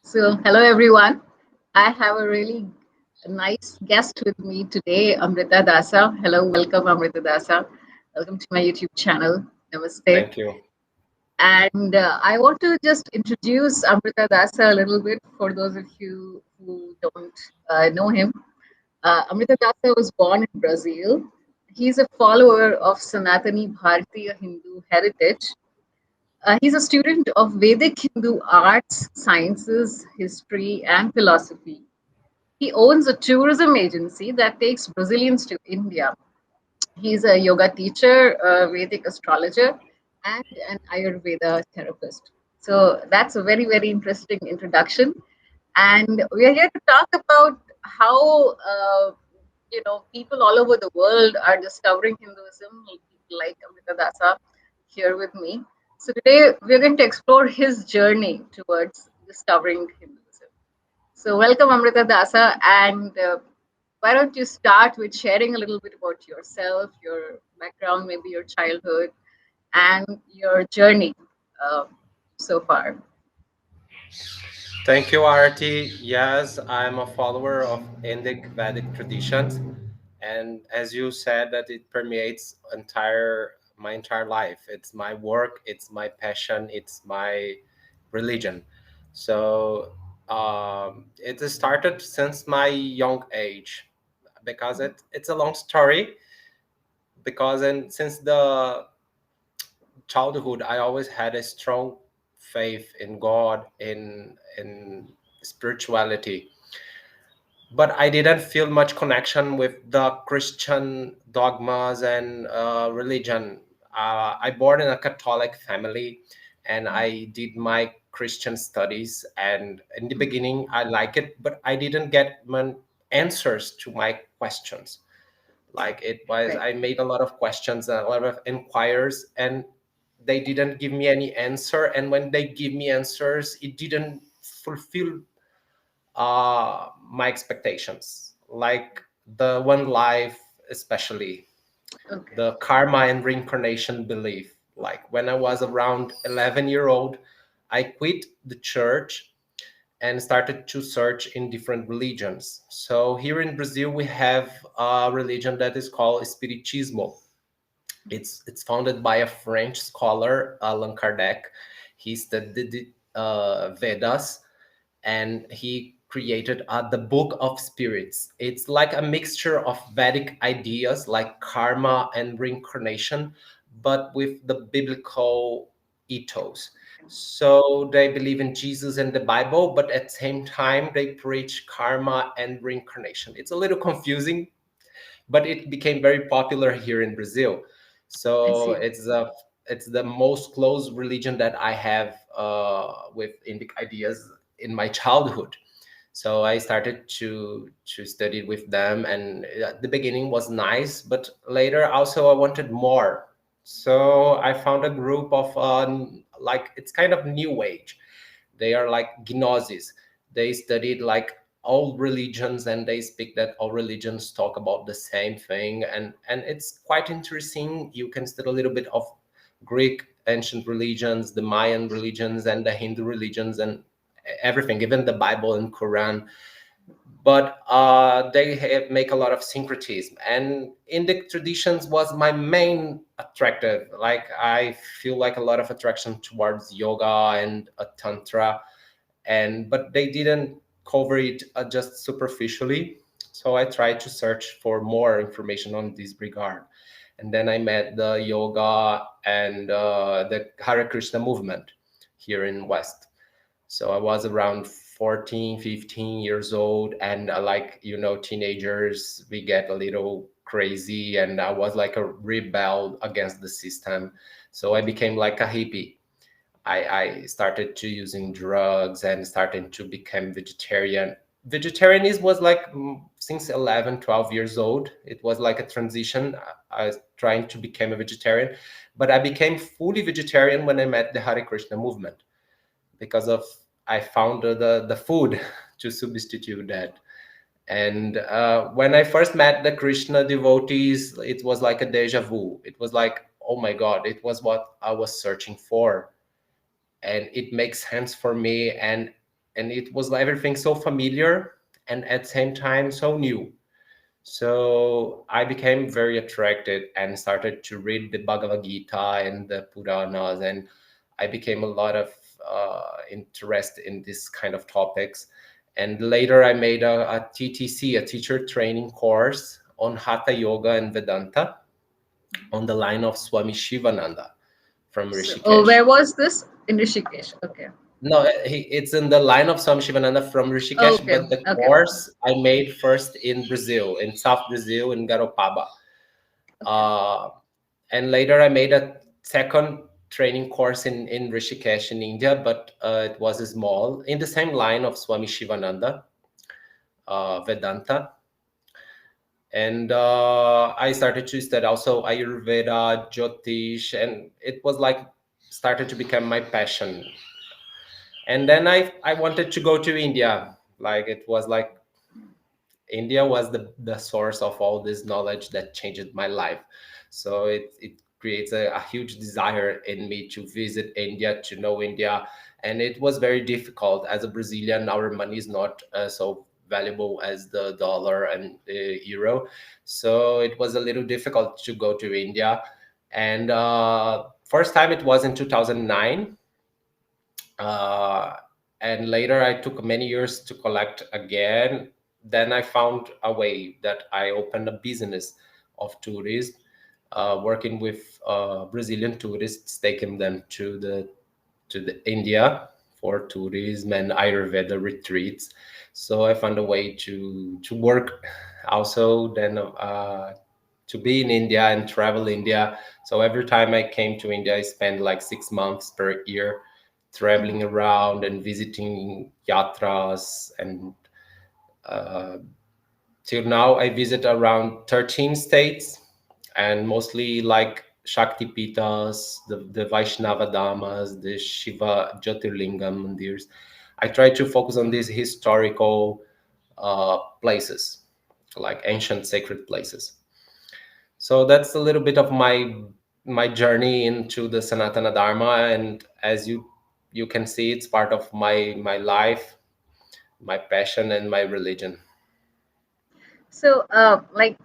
So, hello everyone. I have a really nice guest with me today, Amrta Dasa. Hello, welcome, Amrta Dasa. Welcome to my YouTube channel. Namaste. Thank you. And I want to just introduce Amrta Dasa a little bit for those of you who don't know him. Amrta Dasa was born in Brazil. He's a follower of Sanathani Bharatiya Hindu heritage. He's a student of Vedic Hindu arts, sciences, history, and philosophy. He owns a tourism agency that takes Brazilians to India. He's a yoga teacher, a Vedic astrologer, and an Ayurveda therapist. So that's a very, very interesting introduction. And we are here to talk about how people all over the world are discovering Hinduism, like Amrita Dasa here with me. So today we're going to explore his journey towards discovering Hinduism. So welcome, Amrita Dasa, and why don't you start with sharing a little bit about yourself, your background, maybe your childhood, and your journey uh, so far. Thank you, Arti. Yes, I'm a follower of Indic Vedic traditions, and as you said, that it permeates my entire life. It's my work, it's my passion, it's my religion. So it has started since my young age, because it's a long story. Because since the childhood, I always had a strong faith in God, in spirituality, but I didn't feel much connection with the Christian dogmas and religion. I born in a Catholic family, and I did my Christian studies. And in the beginning, I like it, but I didn't get answers to my questions. Like it was, Right. I made a lot of questions and a lot of inquiries, and they didn't give me any answer. And when they give me answers, it didn't fulfill my expectations, like the one life, especially Okay. the karma and reincarnation belief. Like when I was around 11-year old, I quit the church and started to search in different religions. So here in Brazil, we have a religion that is called Spiritismo. It's founded by a French scholar, Allan Kardec. He studied the Vedas, and he created the Book of Spirits. It's like a mixture of Vedic ideas like karma and reincarnation, but with the biblical ethos. So they believe in Jesus and the Bible, but at the same time they preach karma and reincarnation. It's a little confusing, but it became very popular here in Brazil. I So see. it's the most close religion that I have with Indic ideas in my childhood. So I started to study with them, and at the beginning was nice, but later also I wanted more. So I found a group of like, it's kind of new age. They are like gnosis. They studied like all religions, and they speak that all religions talk about the same thing, and it's quite interesting. You can study a little bit of Greek ancient religions, the Mayan religions, and the Hindu religions, and everything, even the Bible and Quran. But they make a lot of syncretism, and Indic traditions was my main attractive. Like I feel like a lot of attraction towards yoga and tantra, and but they didn't cover it just superficially. So I tried to search for more information on this regard, and then I met the yoga and the Hare Krishna movement here in West. So I was around 14, 15 years old, and like, teenagers, we get a little crazy, and I was like a rebel against the system. So I became like a hippie. I started to using drugs and starting to become vegetarian. Vegetarianism was like since 11, 12 years old. It was like a transition. I was trying to become a vegetarian, but I became fully vegetarian when I met the Hare Krishna movement, because of I found the food to substitute that. And when I first met the Krishna devotees, it was like a deja vu. It was like, oh my God, it was what I was searching for, and it makes sense for me. And and it was everything so familiar and at the same time so new. So I became very attracted and started to read the Bhagavad Gita and the Puranas, and I became a lot of interest in this kind of topics. And later I made a TTC, a teacher training course on Hatha Yoga and Vedanta on the line of Swami Shivananda from So, oh, Rishikesh. where was this? In Rishikesh. Okay. No, it's in the line of Swami Shivananda from Rishikesh, Okay. but the Okay. course I made first in Brazil, in South Brazil, in Garopaba. Okay. Uh, and later I made a second training course in Rishikesh in India, but it was small, in the same line of Swami Shivananda, Vedanta. And I started to study also Ayurveda, Jyotish, and it was like started to become my passion. And then I wanted to go to India. Like it was like India was the source of all this knowledge that changed my life. So it creates a huge desire in me to visit India, to know India. And it was very difficult. As a Brazilian, our money is not so valuable as the dollar and the euro. So it was a little difficult to go to India. And first time it was in 2009. uh, and later I took many years to collect again. Then I found a way that I opened a business of tourism, working with Brazilian tourists, taking them to the India for tourism and Ayurveda retreats. So I found a way to work also then to be in India and travel India. So every time I came to India, I spent like 6 months per year traveling around and visiting yatras. And uh, till now, I visit around 13 states, and mostly like Shakti Pitas, the Vaishnava Dhammas, the Shiva Jyotirlingam mandirs. I try to focus on these historical places, like ancient sacred places. So that's a little bit of my journey into the Sanatana Dharma, and as you can see, it's part of my life, my passion, and my religion. So, like,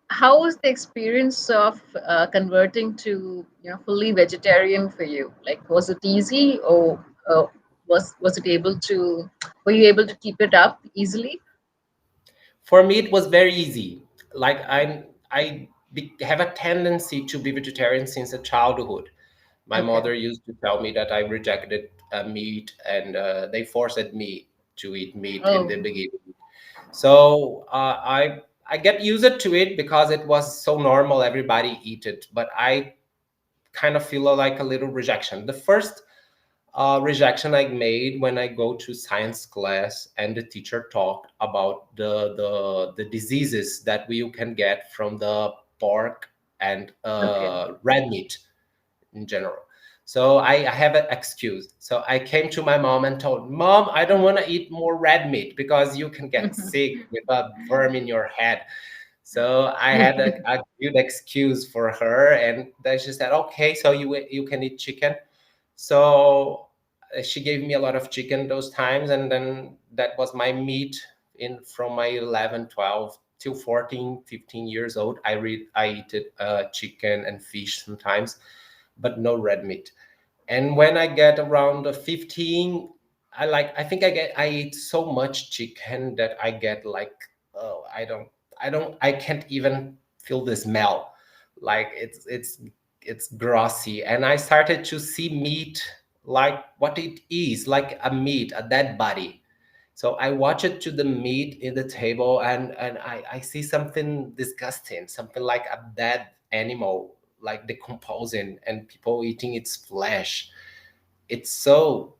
how was the experience of converting to fully vegetarian for you? Like, was it easy, or was it able to? Were you able to keep it up easily? For me, it was very easy. Like have a tendency to be vegetarian since a childhood. My Okay. mother used to tell me that I rejected meat, and they forced me to eat meat in Oh. the beginning. So I get used to it because it was so normal. Everybody eat it, but I kind of feel like a little rejection. The first rejection I made when I go to science class and the teacher talked about the diseases that we can get from the pork and Okay. red meat in general. So I have an excuse. So I came to my mom and told, Mom, I don't want to eat more red meat because you can get sick with a worm in your head. So I had a good excuse for her, and then she said, "Okay, so you can eat chicken." So she gave me a lot of chicken those times, and then that was my meat in from my 11, 12 till 14, 15 years old. I eat it, chicken and fish sometimes, but no red meat. And when I get around 15, I think I eat so much chicken that I get like, oh, I can't even feel the smell. Like it's grassy. And I started to see meat like what it is, like a meat, a dead body. So I watch it to the meat in the table, and I see something disgusting, something like a dead animal, like decomposing, and people eating its flesh. It's so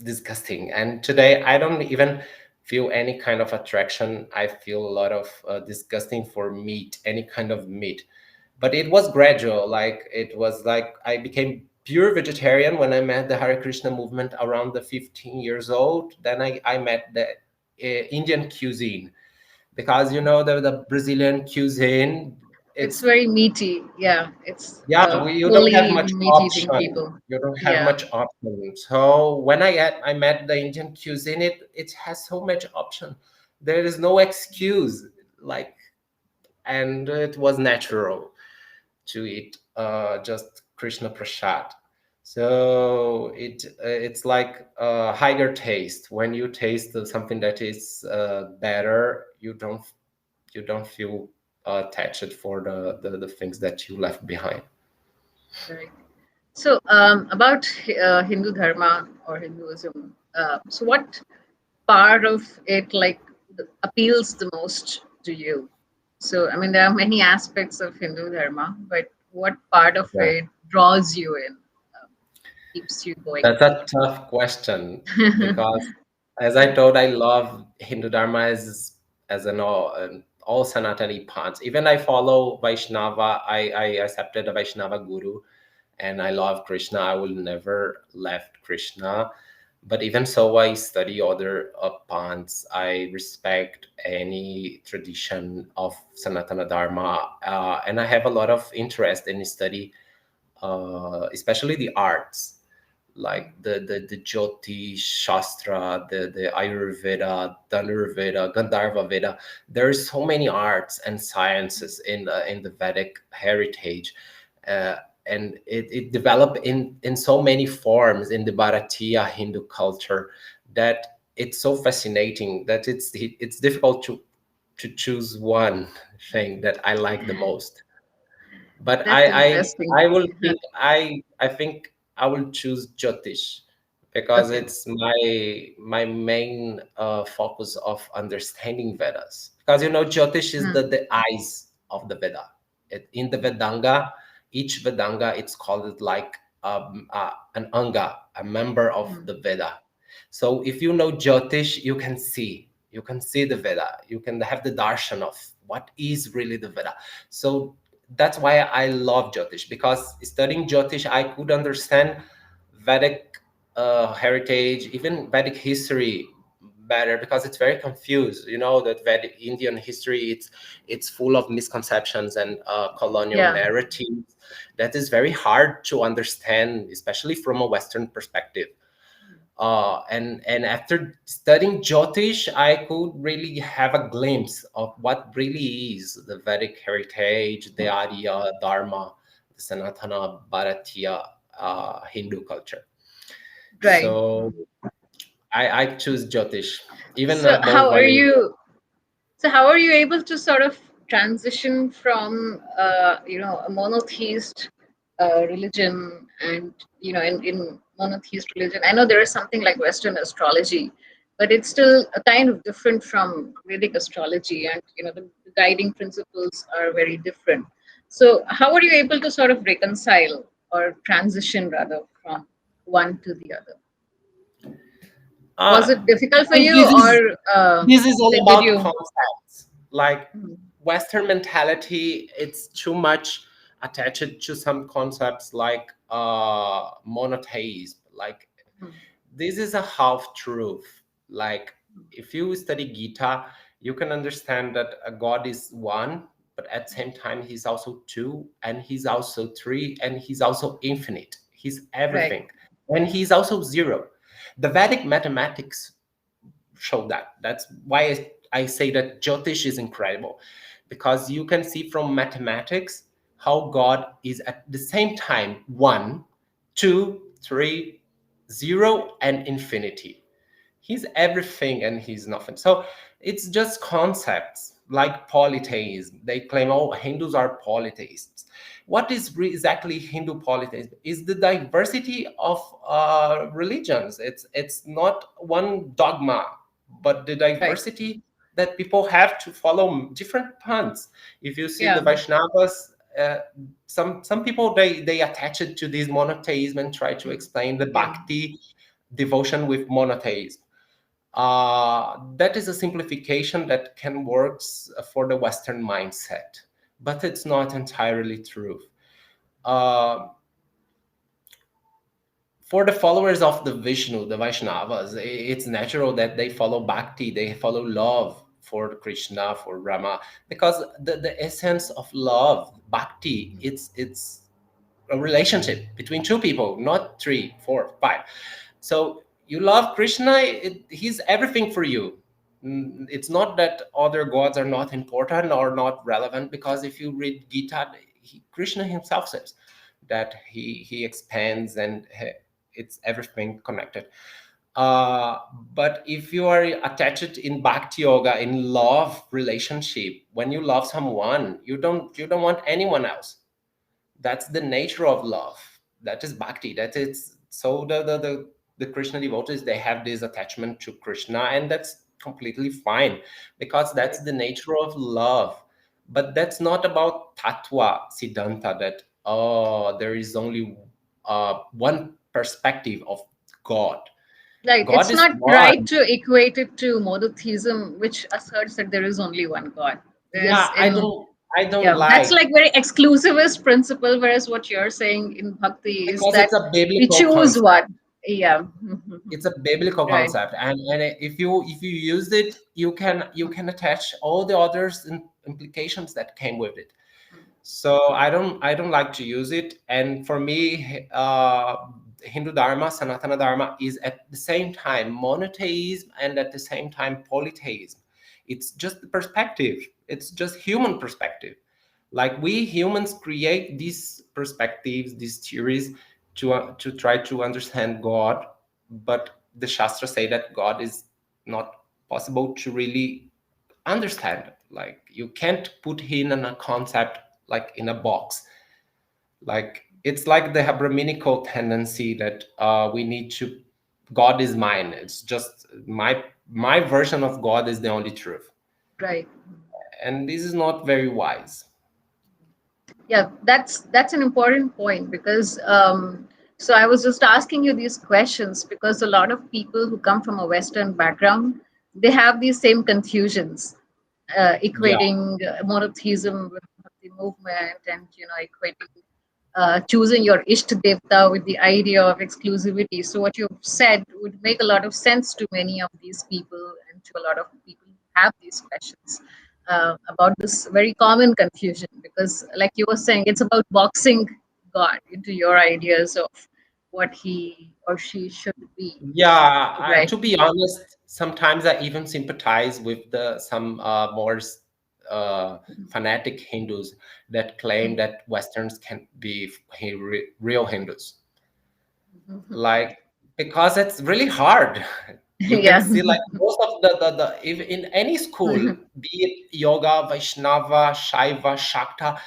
disgusting. And today I don't even feel any kind of attraction. I feel a lot of disgusting for meat, any kind of meat. But it was gradual. Like it was like I became pure vegetarian when I met the Hare Krishna movement around the 15 years old. Then I met the Indian cuisine, because the Brazilian cuisine It's it's very meaty. Yeah, it's yeah, you don't have fully much meat eating option. people. You don't have Yeah, much option. So when I met the Indian cuisine, it has so much option. There is no excuse, like, and it was natural to eat just Krishna Prasad. So it's like a higher taste. When you taste something that is better, you don't feel attached for the things that you left behind. right. So, about Hindu Dharma or Hinduism, so what part of it like appeals the most to you? So, I mean, there are many aspects of Hindu Dharma, but what part of Yeah. it draws you in, keeps you going? That's a tough question because, as I told, I love Hindu Dharma as an all Sanathani paths. Even I follow Vaishnava. I accepted a Vaishnava guru, and I love Krishna. I will never left Krishna. But even so, I study other paths. I respect any tradition of Sanatana Dharma, and I have a lot of interest in study, especially the arts like the Jyoti Shastra, the Ayurveda, Dhanurveda, Gandharva Veda. There's so many arts and sciences in the Vedic heritage, uh, and it developed in so many forms in the Bharatia Hindu culture that it's so fascinating that it's difficult to choose one thing that I like the most. But That's interesting. I will think I think I will choose Jyotish because Okay. it's my main focus of understanding Vedas. Because Jyotish is Hmm. the eyes of the Veda. In the Vedanga, each Vedanga it's called it like an anga, a member of Hmm. the Veda. So if you know Jyotish, you can see the Veda. You can have the darshan of what is really the Veda. So that's why I love Jyotish because studying Jyotish, I could understand Vedic heritage, even Vedic history better because it's very confused. You know that Vedic Indian history it's full of misconceptions and colonial Yeah. narratives that is very hard to understand, especially from a Western perspective. And after studying Jyotish, I could really have a glimpse of what really is the Vedic heritage, the Arya Dharma, the Sanatana Bharatia Hindu culture. Right. So Hmm. I choose Jyotish, even So, above how are Ayurveda. you? So how are you able to sort of transition from a monotheist religion and in monotheist religion? I know there is something like Western astrology, but it's still a kind of different from Vedic astrology, and the guiding principles are very different. So how are you able to sort of reconcile or transition rather from one to the other? Was Uh, it difficult for I think you, or this is all did about you? concepts. Like Hmm. Western mentality, it's too much attached to some concepts like monotheism. Like Hmm. this is a half truth. Like if you study Gita, you can understand that a God is one, but at the same time he's also two, and he's also three, and he's also infinite. He's Right. everything, and he's also zero. The Vedic mathematics show that. That's why I say that Jyotish is incredible, because you can see from mathematics how God is at the same time one, two, three, zero, and infinity. He's everything and he's nothing. So it's just concepts like polytheism. They claim, oh, Hindus are polytheists. What is exactly Hindu polytheism? Is the diversity of religions. It's not one dogma, but the Right. diversity that people have to follow different paths. If you see the Yeah. Vaishnavas, some people they attach it to this monotheism and try to Mm. explain the Yeah. Bhakti devotion with monotheism. That is a simplification that can work for the Western mindset, but it's not entirely true. Uh, for the followers of the Vishnu, the Vaishnavas, it's natural that they follow Bhakti, they follow love. for Krishna, for Rama, because the essence of love, bhakti, it's a relationship between two people, not three, four, five. So you love Krishna, he's everything for you. It's not that other gods are not important or not relevant, because if you read Gita, Krishna himself says that he expands, and it's everything connected. uh, but if you are attached in bhakti yoga, in love relationship, when you love someone, you don't want anyone else. That's the nature of love. That is bhakti. That is, so the Krishna devotees, they have this attachment to Krishna, and that's completely fine, because that's the nature of love. But that's not about tattva siddhanta, that there is only one perspective of God. Right. God It's is not right one. to equate it to monotheism, which asserts that there is only one God. Whereas Yeah, I in, don't I don't yeah, that's like, like very exclusivist principle. Whereas what you're saying in Bhakti is because that it's a we biblical choose concept. one. Yeah. It's a biblical Right. concept, and if you use it, you can attach all the others implications that came with it. So I don't like to use it. And for me, Hindu Dharma, Sanatana Dharma, is at the same time monotheism and at the same time polytheism. It's just the perspective. It's just human perspective. Like, we humans create these perspectives, these theories, to try to understand God. But the Shastra say that God is not possible to really understand. Like, you can't put him in a concept, like in a box. Like, it's like the Brahminical tendency that we need to, God is mine. It's just my version of God is the only truth, Right. and this is not very wise. Yeah, that's an important point because so I was just asking you these questions because a lot of people who come from a Western background, they have these same confusions, Yeah, equating monotheism with the movement, and equating choosing your Isht Devta with the idea of exclusivity. So what you've said would make a lot of sense to many of these people and to a lot of people who have these questions about this very common confusion. Because, like you were saying, it's about boxing God into your ideas of what he or she should be. yeah. Right. To be honest, sometimes I even sympathize with the some more fanatic Hindus that claim that Westerns can be real Hindus. Like, because it's really hard. You can Yeah. see, like, most of the if in any school, be it yoga, Vaishnava, Shaiva, Shakta,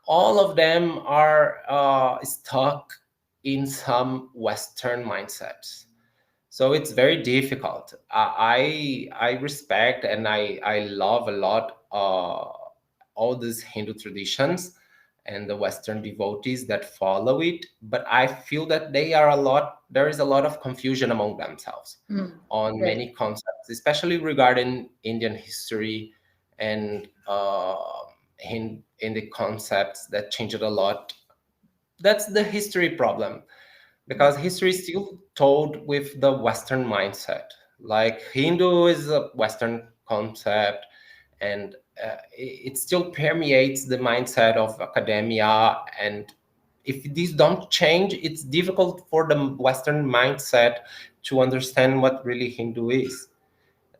all of them are stuck in some Western mindsets. So it's very difficult. I respect and I love a lot all these Hindu traditions and the Western devotees that follow it, but I feel that there is a lot of confusion among themselves Mm. on Right. many concepts, especially regarding Indian history and in the concepts that changed a lot. That's the history problem, because history is still told with the Western mindset. Like, Hindu is a Western concept, and it still permeates the mindset of academia. And if these don't change, it's difficult for the Western mindset to understand what really Hindu is.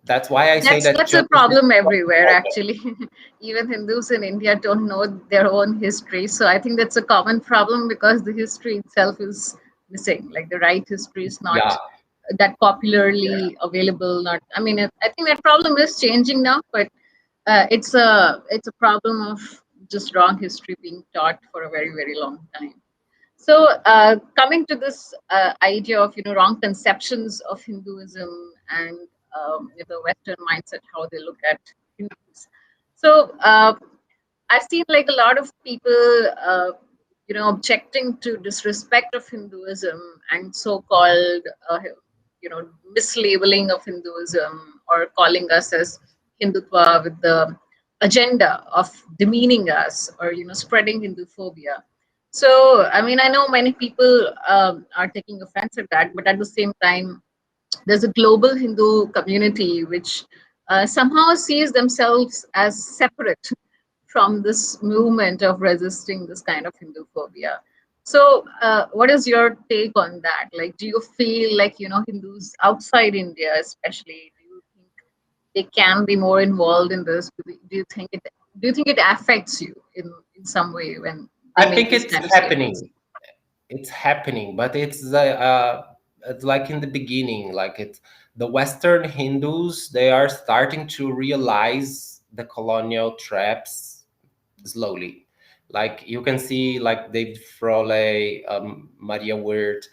That's why I say that That's a justice is problem so everywhere, important. actually. Even Hindus in India don't know their own history. So I think that's a common problem because the history itself is missing. Like the right history is Yeah, not that popularly available. Not, I mean, I think that problem is changing now, but it's a problem of just wrong history being taught for a very very long time. So, coming to this idea of wrong conceptions of Hinduism and the Western mindset, how they look at Hindus. So, I've seen like a lot of people, objecting to disrespect of Hinduism and so-called, mislabeling of Hinduism or calling us as Hindutva with the agenda of demeaning us or spreading Hindu phobia. So, I mean, I know many people are taking offense at that, but at the same time, there's a global Hindu community which somehow sees themselves as separate from this movement of resisting this kind of Hindu phobia. So, what is your take on that? Like, do you feel like, Hindus outside India, especially, do you think they can be more involved in this? Do you think it affects you in some way when they I make think these it's kind of statements? happening. It's happening, but it's like in the beginning, like it's the Western Hindus, they are starting to realize the colonial traps slowly. Like you can see, like David Frole, Maria Wirt,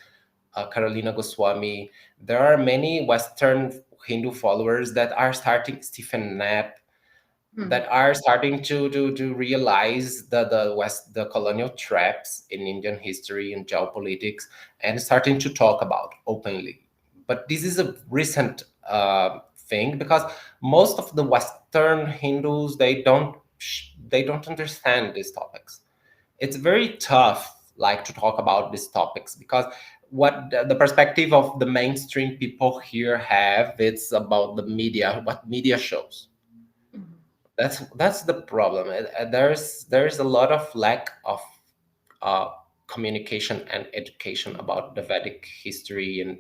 Carolina Goswami. There are many Western Hindu followers that are starting, Stephen Knapp, Hmm. that are starting to realize the colonial traps in Indian history and geopolitics, and starting to talk about openly. But this is a recent thing, because most of the Western Hindus, they don't understand these topics. It's very tough, like, to talk about these topics, because what the perspective of the mainstream people here have, it's about the media, what media shows. Mhm. That's the problem. There's a lot of lack of uh, communication and education about the Vedic history, and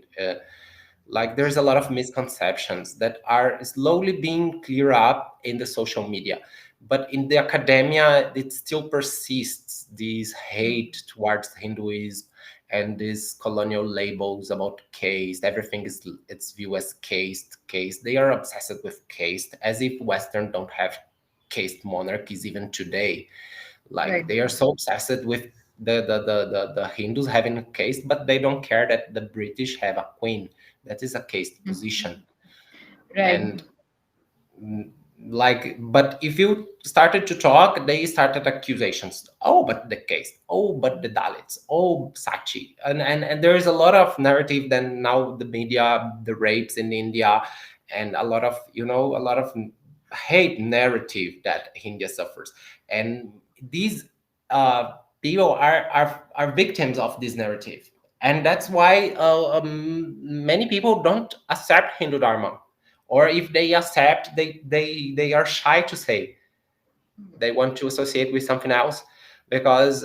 like there's a lot of misconceptions that are slowly being cleared up in the social media, but in the academia it still persists, this hate towards Hinduism and these colonial labels about caste. Everything is, it's viewed as caste. They are obsessed with caste, as if Western don't have caste monarchies even today. Like Right. they are so obsessed with the Hindus having a caste, but they don't care that the British have a queen. That is a caste Mhm. position. Right. And mm, like, but if you started to talk, they started accusations. Oh, but the caste. Oh, but the Dalits. Oh, Sachi. And there is a lot of narrative. Then now the media, the rapes in India, and a lot of, a lot of hate narrative that India suffers. And these people are victims of this narrative. And that's why many people don't accept Hindu Dharma, or if they accept, they are shy to say they want to associate with something else, because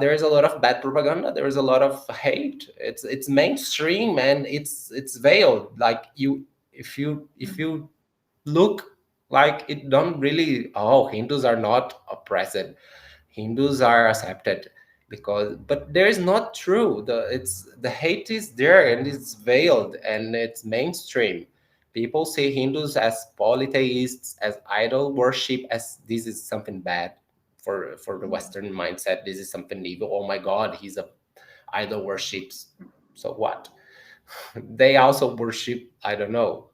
there is a lot of bad propaganda, there is a lot of hate. It's mainstream, and it's veiled. Like you, if you look, like, it don't really, oh, Hindus are not oppressed, Hindus are accepted, because, but there is not true. The hate is there, and it's veiled, and it's mainstream. People see Hindus as polytheists, as idol worship, as this is something bad. For the Western mindset, this is something evil. Oh my God, he's a idol worships. So what? They also worship, I don't know,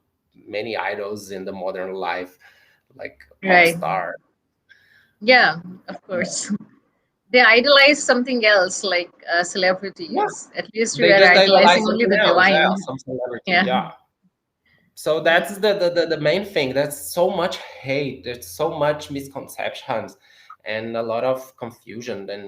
many idols in the modern life, like pop Right. star. Yeah, of course. They idolize something else, like Yeah, celebrities. At least we they are just idolize idolizing only something the else. Yeah, divine. some celebrity. Yeah. Yeah. So Yeah. that's the main thing. That's so much hate. There's so much misconceptions, and a lot of confusion in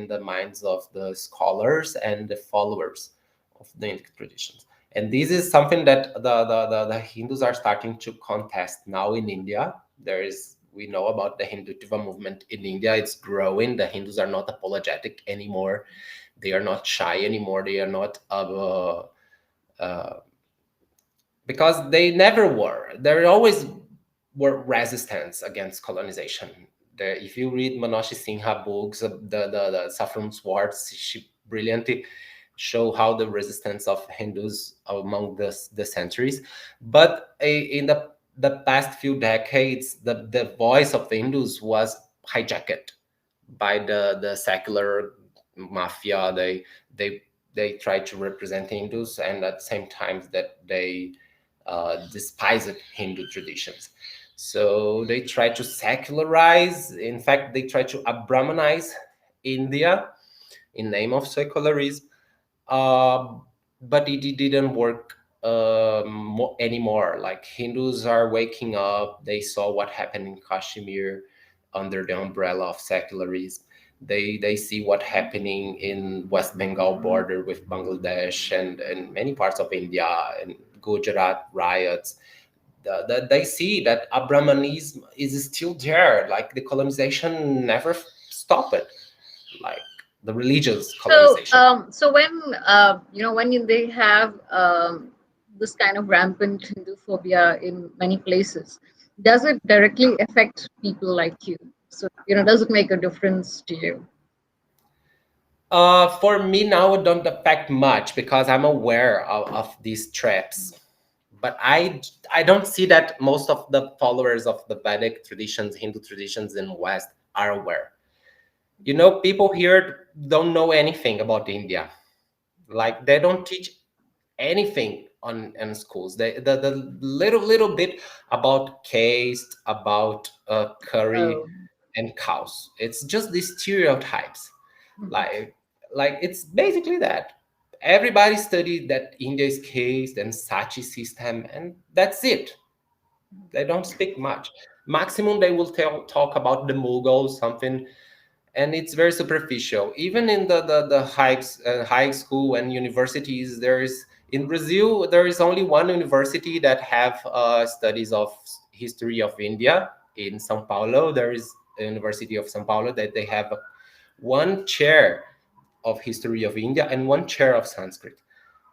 the minds of the scholars and the followers of the Indic traditions. And this is something that the Hindus are starting to contest now in India. We know about the Hindutva movement in India. It's growing. The Hindus are not apologetic anymore. They are not shy anymore. They are not uh, because they never were. There always were resistance against colonization. If you read Manoshi Sinha books, the Saffron's Wars, she brilliantly show how the resistance of Hindus among the centuries. But in the past few decades, the voice of the Hindus was hijacked by the secular mafia. They they try to represent Hindus, and at the same time that they despised Hindu traditions. So they try to secularize. In fact, they try to Brahmanize India in name of secularism. Uh, but it didn't work anymore. Like Hindus are waking up. They saw what happened in Kashmir under the umbrella of secularism. They see what happening in West Bengal border with Bangladesh and many parts of India and Gujarat riots. they see that Abrahmanism is still there, like the colonization never stopped, like the religious So, colonization. so when they have this kind of rampant Hindu phobia in many places, does it directly affect people like you? So, does it make a difference to you? For me now, it don't affect much because I'm aware of these traps. But I don't see that most of the followers of the Vedic traditions, Hindu traditions in West are aware. People here don't know anything about India. Like they don't teach anything on in schools. The little bit about caste, about curry Oh, and cows. It's just these stereotypes. mhm. Like it's basically that. Everybody studied that India is caste and Sachi system, and that's it. They don't speak much. Maximum they will talk about the Mughals, something, and it's very superficial. Even in the high school and universities, in Brazil there is only one university that have studies of history of India in São Paulo. There is a University of São Paulo that they have one chair of history of India and one chair of Sanskrit.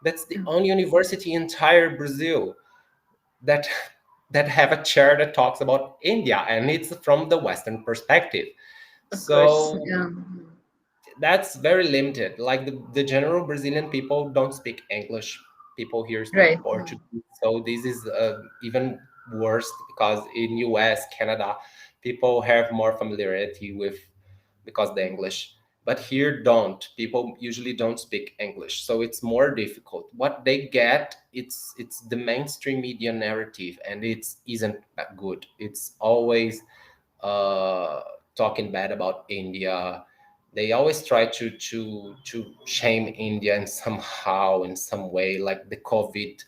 That's the only university in entire Brazil that that have a chair that talks about India, and it's from the Western perspective. Of course. So Yeah. that's very limited. Like the general Brazilian people don't speak English. People here speak Right. Portuguese. So this is even worse because in US, Canada, people have more familiarity with because the English. But here don't. People usually don't speak English. So it's more difficult. What they get, it's the mainstream media narrative, and it isn't that good. It's always uh, talking bad about India. They always try to shame India in somehow, in some way, like the COVID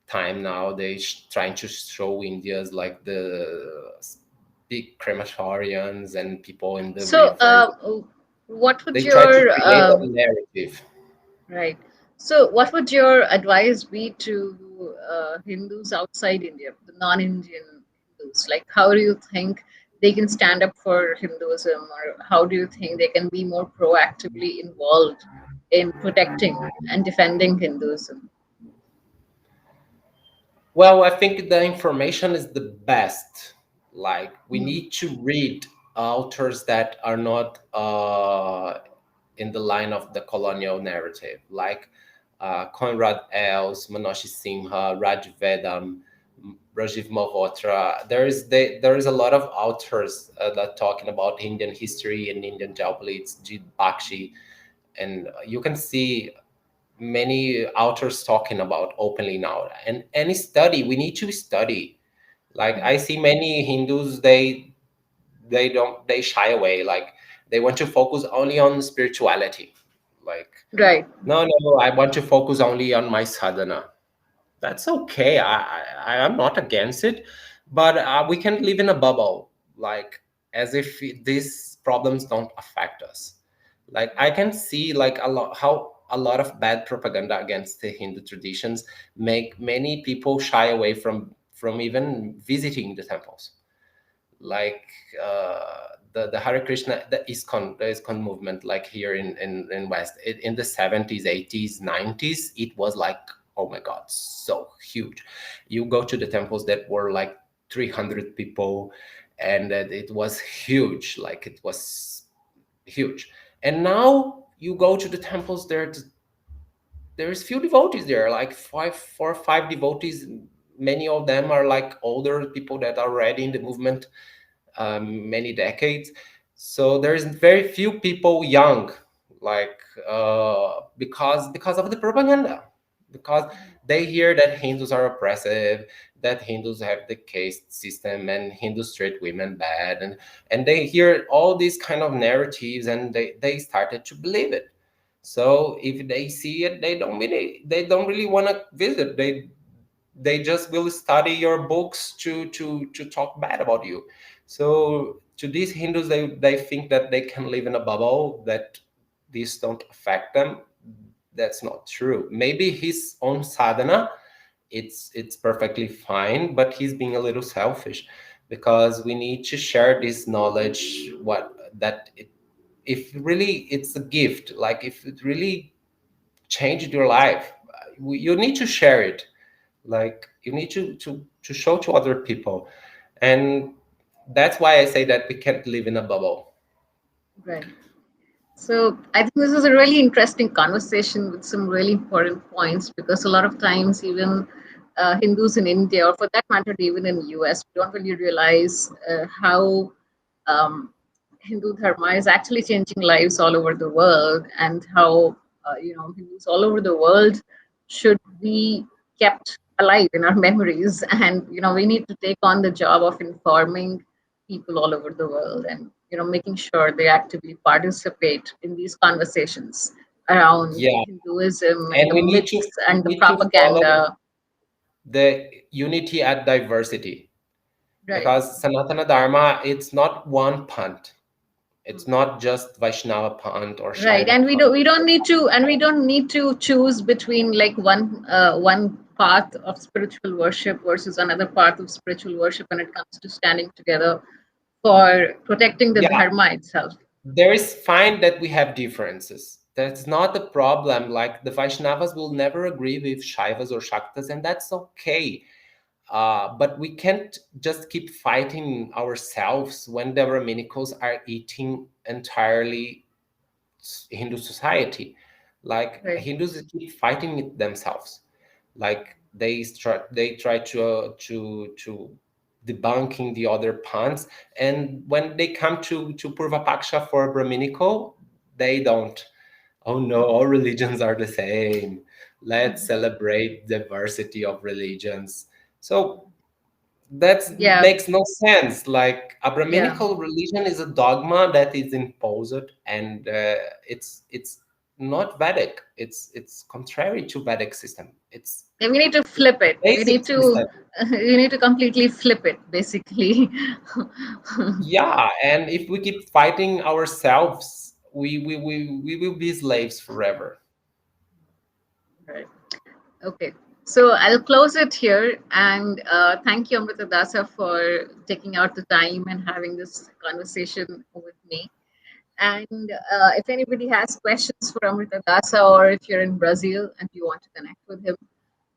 time now. They trying to show India's like the big crematorians and people in the So, rivers. what would They try to your create a narrative. right? So, what would your advice be to Hindus outside India, the non-Indian Hindus? Like, how do you think they can stand up for Hinduism, or how do you think they can be more proactively involved in protecting and defending Hinduism? Well, I think the information is the best. Like we Mm. need to read authors that are not in the line of the colonial narrative, like Conrad Els, Manoshi Simha, Raj Vedam, Rajiv Malhotra. There is a lot of authors that talking about Indian history and Indian geopolitics, Jit Bakshi, and you can see many authors talking about openly now. And any study, we need to study. Like I see many Hindus, they shy away. Like they want to focus only on spirituality. Like Right. no, I want to focus only on my sadhana. That's okay. I am not against it, but we can live in a bubble, like as if these problems don't affect us. Like I can see like a lot how a lot of bad propaganda against the Hindu traditions make many people shy away from even visiting the temples. Like the Hare Krishna, the ISKCON movement, like here in West, in the 70s, 80s, 90s, it was like, oh my God, so huge. You go to the temples that were like 300 people, and that it was huge, like it was huge. And now you go to the temples, there's few devotees there, like 4 or 5 devotees. Many of them are like older people that are already in the movement many decades. So there's very few people young, like because of the propaganda, because they hear that Hindus are oppressive, that Hindus have the caste system, and Hindus treat women bad, and they hear all these kind of narratives, and they started to believe it. So if they see it, they don't really want to visit. They just will study your books to talk bad about you. So to these Hindus, they think that they can live in a bubble, that these don't affect them. That's not true. Maybe his own sadhana it's perfectly fine, but he's being a little selfish, because we need to share this knowledge, what that it, if really it's a gift, like if it really changed your life, you need to share it. Like you need to show to other people. And that's why I say that we can't live in a bubble. Right. So I think this is a really interesting conversation with some really important points, because a lot of times even Hindus in India, or for that matter even in US, don't really realize how um, Hindu Dharma is actually changing lives all over the world, and how Hindus all over the world should be kept alive in our memories. And we need to take on the job of informing people all over the world, and making sure they actively participate in these conversations around Yeah, Hinduism and and the myths we and the need to follow propaganda. the unity at diversity, Right. because Sanatana Dharma, it's not one pant. It's not just Vaishnava pant or Right, Shaiva and pant. we don't need to choose between like one path of spiritual worship versus another path of spiritual worship when it comes to standing together for protecting the Yeah, dharma itself. there is fine that we have differences. That's not the problem. Like the Vaishnavas will never agree with Shaivas or Shaktas, and that's okay. But we can't just keep fighting ourselves when the Brahminicals are eating entirely Hindu society. Like Right. Hindus keep fighting with themselves. Like they try to debunking the other pants, and when they come to Purva Paksha for Brahminical, they don't. Oh no, all religions are the same. Let's celebrate diversity of religions. So that Yeah, makes no sense. Like a yeah. Brahminical religion is a dogma that is imposed, and it's not Vedic. It's contrary to Vedic system. It's And we need to flip it. We basic need to system. we need to completely flip it, basically. Yeah, and if we keep fighting ourselves, we will be slaves forever. Right. Okay. So I'll close it here, and thank you, Amrta Dasa, for taking out the time and having this conversation with me. And if anybody has questions for Amrta Dasa, or if you're in Brazil and you want to connect with him,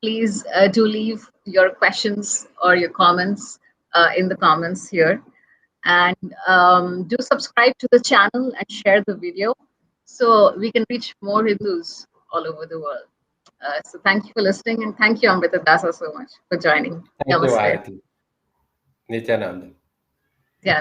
please do leave your questions or your comments in the comments here. And do subscribe to the channel and share the video so we can reach more Hindus all over the world. So thank you for listening, and thank you, Amrita Dasa, so much for joining. Thank you, Namaste. Arti. Nityananda. Yeah.